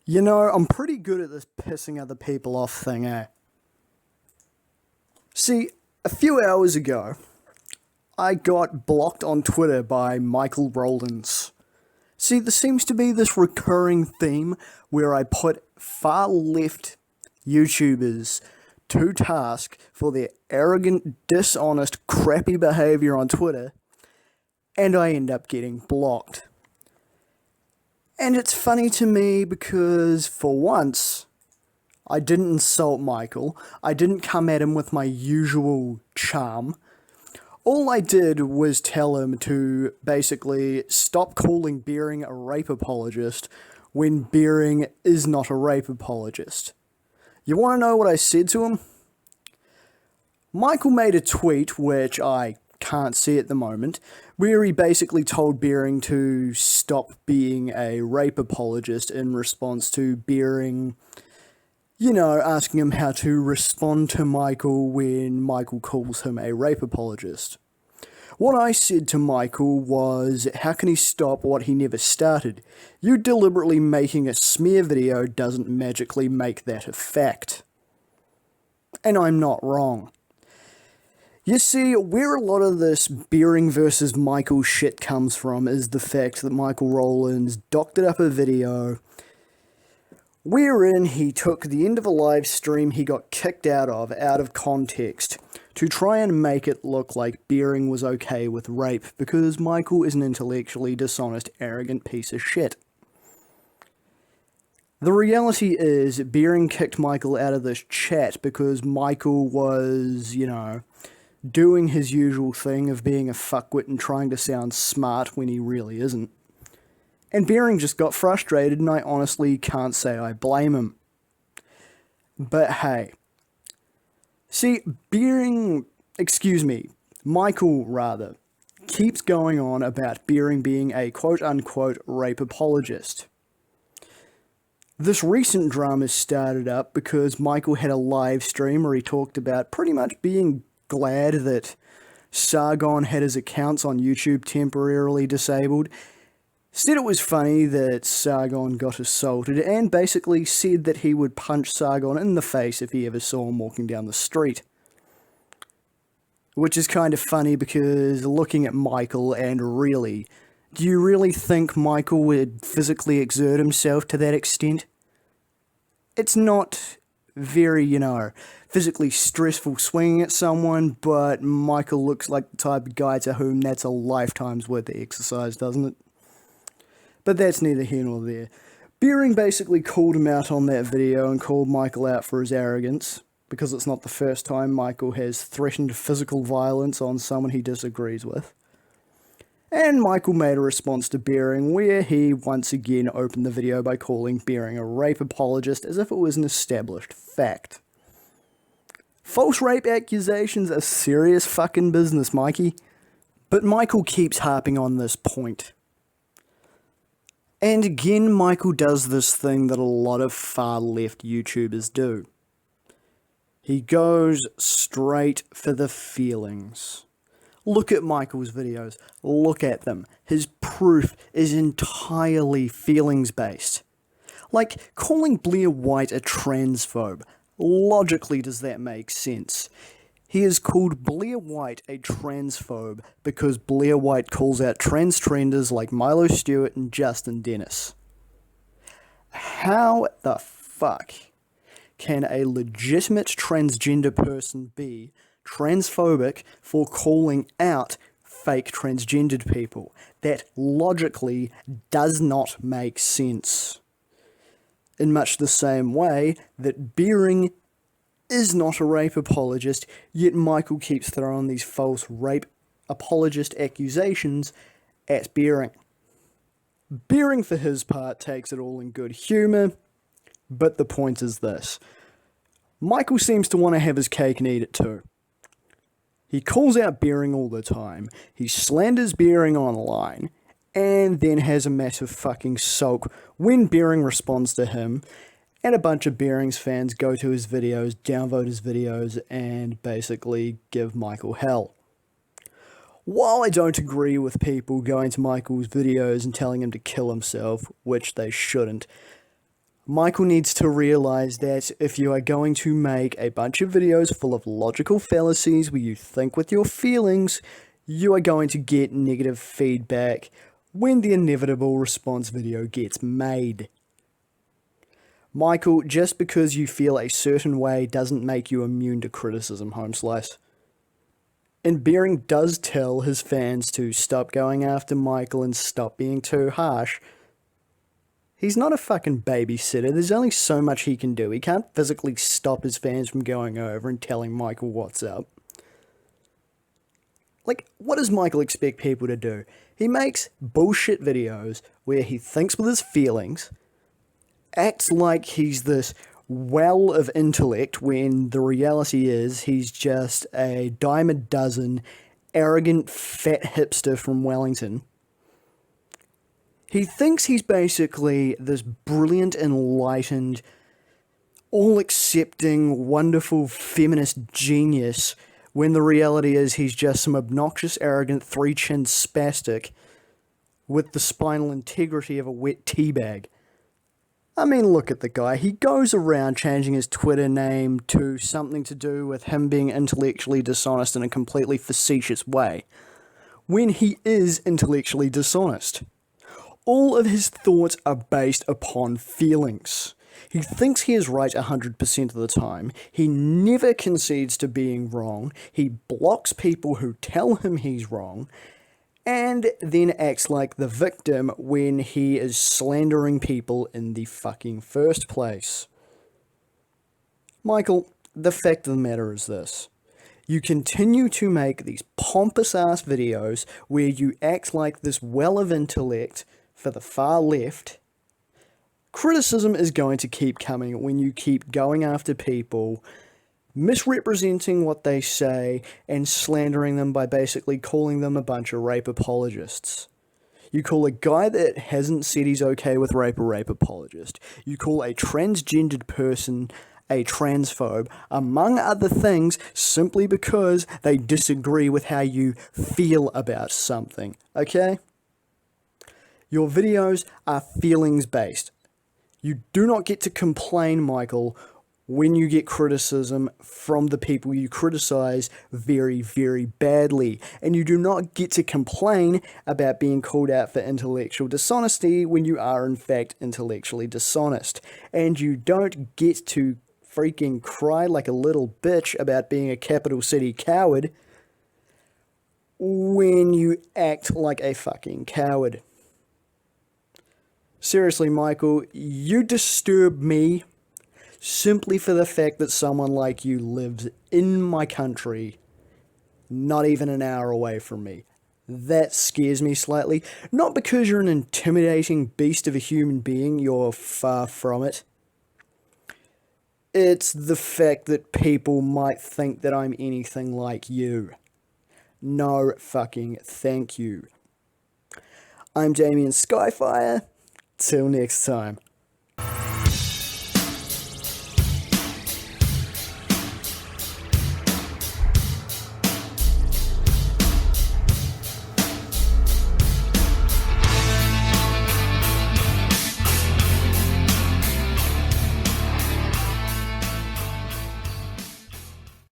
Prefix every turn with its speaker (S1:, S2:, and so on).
S1: You know, I'm pretty good at this pissing other people off thing, eh? See, a few hours ago, I got blocked on Twitter by Michael Rowlands. See, there seems to be this recurring theme where I put far left YouTubers to task for their arrogant, dishonest, crappy behavior on Twitter, and I end up getting blocked. And it's funny to me because, for once, I didn't insult Michael. I didn't come at him with my usual charm. All I did was tell him to basically stop calling Beering a rape apologist when Beering is not a rape apologist. You want to know what I said to him? Michael made a tweet, which I can't see at the moment, where he basically told Beering to stop being a rape apologist in response to Beering, asking him how to respond to Michael when Michael calls him a rape apologist. What I said to Michael was, how can he stop what he never started? You deliberately making a smear video doesn't magically make that a fact. And I'm not wrong. You see, where a lot of this Beering versus Michael shit comes from is the fact that Michael Rowlands doctored up a video wherein he took the end of a live stream he got kicked out of context, to try and make it look like Beering was okay with rape because Michael is an intellectually dishonest, arrogant piece of shit. The reality is, Beering kicked Michael out of this chat because Michael was, doing his usual thing of being a fuckwit and trying to sound smart when he really isn't. And Beering just got frustrated, and I honestly can't say I blame him. But hey. See, Michael, keeps going on about Beering being a quote-unquote rape apologist. This recent drama started up because Michael had a live stream where he talked about pretty much being glad that Sargon had his accounts on YouTube temporarily disabled. Said it was funny that Sargon got assaulted, and basically said that he would punch Sargon in the face if he ever saw him walking down the street. Which is kind of funny because looking at Michael, and really, do you really think Michael would physically exert himself to that extent? It's not very, physically stressful swinging at someone, but Michael looks like the type of guy to whom that's a lifetime's worth of exercise, doesn't it? But that's neither here nor there. Beering basically called him out on that video and called Michael out for his arrogance, because it's not the first time Michael has threatened physical violence on someone he disagrees with. And Michael made a response to Beering where he once again opened the video by calling Beering a rape apologist as if it was an established fact. False rape accusations are serious fucking business, Mikey. But Michael keeps harping on this point. And again, Michael does this thing that a lot of far-left YouTubers do. He goes straight for the feelings. Look at Michael's videos. Look at them. His proof is entirely feelings-based. Like, calling Blair White a transphobe. Logically, does that make sense? He has called Blair White a transphobe because Blair White calls out trans-trenders like Milo Stewart and Justin Dennis. How the fuck can a legitimate transgender person be transphobic for calling out fake transgendered people? That logically does not make sense. In much the same way that Beering is not a rape apologist, yet Michael keeps throwing these false rape apologist accusations at Beering. Beering, for his part, takes it all in good humour, but the point is this. Michael seems to want to have his cake and eat it too. He calls out Beering all the time, he slanders Beering online, and then has a massive fucking sulk when Beering responds to him, and a bunch of Beering's fans go to his videos, downvote his videos, and basically give Michael hell. While I don't agree with people going to Michael's videos and telling him to kill himself, which they shouldn't, Michael needs to realize that if you are going to make a bunch of videos full of logical fallacies where you think with your feelings, you are going to get negative feedback when the inevitable response video gets made. Michael, just because you feel a certain way doesn't make you immune to criticism, Homeslice. And Beering does tell his fans to stop going after Michael and stop being too harsh. He's not a fucking babysitter. There's only so much he can do. He can't physically stop his fans from going over and telling Michael what's up. Like, what does Michael expect people to do? He makes bullshit videos where he thinks with his feelings, acts like he's this well of intellect when the reality is he's just a dime a dozen, arrogant fat hipster from Wellington. He thinks he's basically this brilliant, enlightened, all-accepting, wonderful feminist genius when the reality is he's just some obnoxious, arrogant, three-chinned spastic with the spinal integrity of a wet teabag. I mean, look at the guy. He goes around changing his Twitter name to something to do with him being intellectually dishonest in a completely facetious way, when he is intellectually dishonest. All of his thoughts are based upon feelings. He thinks he is right 100% of the time. He never concedes to being wrong. He blocks people who tell him he's wrong, and then acts like the victim when he is slandering people in the fucking first place. Michael, the fact of the matter is this. You continue to make these pompous-ass videos where you act like this well of intellect for the far left. Criticism is going to keep coming when you keep going after people, misrepresenting what they say, and slandering them by basically calling them a bunch of rape apologists. You call a guy that hasn't said he's okay with rape a rape apologist. You call a transgendered person a transphobe, among other things, simply because they disagree with how you feel about something, okay? Your videos are feelings-based. You do not get to complain, Michael, when you get criticism from the people you criticize very, very badly. And you do not get to complain about being called out for intellectual dishonesty when you are, in fact, intellectually dishonest. And you don't get to freaking cry like a little bitch about being a capital city coward when you act like a fucking coward. Seriously, Michael, you disturb me simply for the fact that someone like you lives in my country, not even an hour away from me. That scares me slightly. Not because you're an intimidating beast of a human being, you're far from it. It's the fact that people might think that I'm anything like you. No fucking thank you. I'm Damian Skyfire. Till next time.